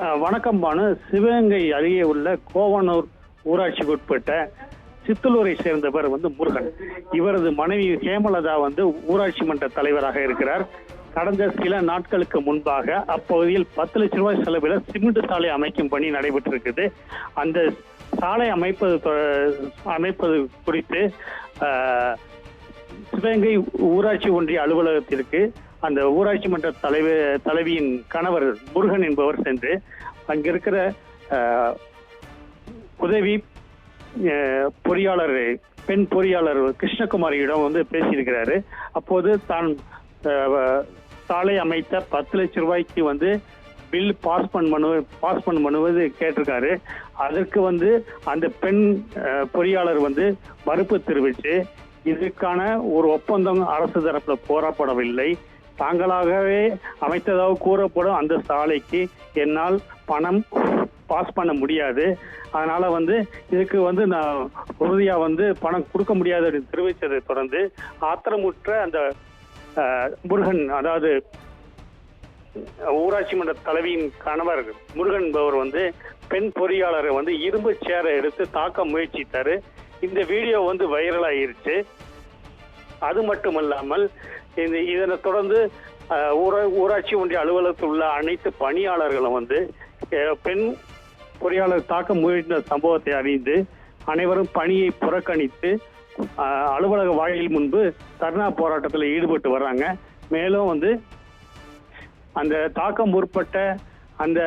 வணக்கம் பானு. சிவகங்கை அருகே உள்ள கோவனூர் ஊராட்சிக்கு உட்பட்ட சித்தலூரை சேர்ந்தவர் முருகன். இவரது மனைவி ஹேமலதா ஊராட்சி மன்ற தலைவராக இருக்கிறார். கடந்த சில நாட்களுக்கு முன்பாக அப்பகுதியில் 10 லட்சம் ரூபாய் செலவில் சிமெண்ட் சாலை அமைக்கும் பணி நடைபெற்றிருக்குது. அந்த சாலை அமைப்பது குறித்து சிவகங்கை ஊராட்சி ஒன்றிய அலுவலகத்திற்கு அந்த ஊராட்சி மன்ற தலைவியின் கணவர் முருகன் என்பவர் சென்று அங்கிருக்கிற உதவி பொறியாளர் பெண் பொறியாளர் கிருஷ்ணகுமாரியிடம் பேசியிருக்கிறாரு. அப்போது தான் சாலை அமைத்த 10 லட்சம் ரூபாய்க்கு பில் பாஸ் பண்ணுவது கேட்டிருக்காரு. அதற்கு அந்த பெண் பொறியாளர் மறுப்பு தெரிவித்து இதுக்கான ஒரு ஒப்பந்தம் அரசு தரப்புல போராடப்படவில்லை, தாங்களாகவே அமைத்ததாக கூறப்படும் அந்த சாலைக்கு என்னால் பணம் பாஸ் பண்ண முடியாது, அதனால இதுக்கு நான் உறுதியா பணம் கொடுக்க முடியாது அப்படின்னு தெரிவித்ததை தொடர்ந்து ஆத்திரமுற்ற அந்த முருகன், அதாவது ஊராட்சி மன்ற தலைவியின் கணவர் முருகன் என்பவர் பெண் பொறியாளரை இரும்பு சேரை எடுத்து தாக்க முயற்சித்தாரு. இந்த வீடியோ வைரல் ஆயிருச்சு. அது மட்டுமல்லாமல் இதனை தொடர்ந்து ஊராட்சி ஒன்றிய அலுவலகத்தில் உள்ள அனைத்து பணியாளர்களும் பெண் பொறியாளர் தாக்க முயற்சித்த சம்பவத்தை அறிந்து அனைவரும் பணியை புறக்கணித்து அலுவலக வாயில் முன்பு தர்ணா போராட்டத்தில் ஈடுபட்டு வர்றாங்க. மேலும் அந்த தாக்க முற்பட்ட அந்த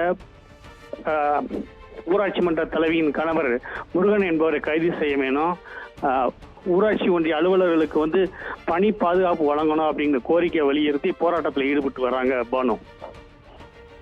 ஊராட்சி மன்ற தலைவியின் கணவர் முருகன் என்பவரை கைது செய்ய வேணும், ஊராட்சி ஒன்றிய அலுவலர்களுக்கு பணி பாதுகாப்பு வழங்கணும் அப்படிங்கிற கோரிக்கையை வலியுறுத்தி போராட்டத்தில் ஈடுபட்டு வர்றாங்க பானு.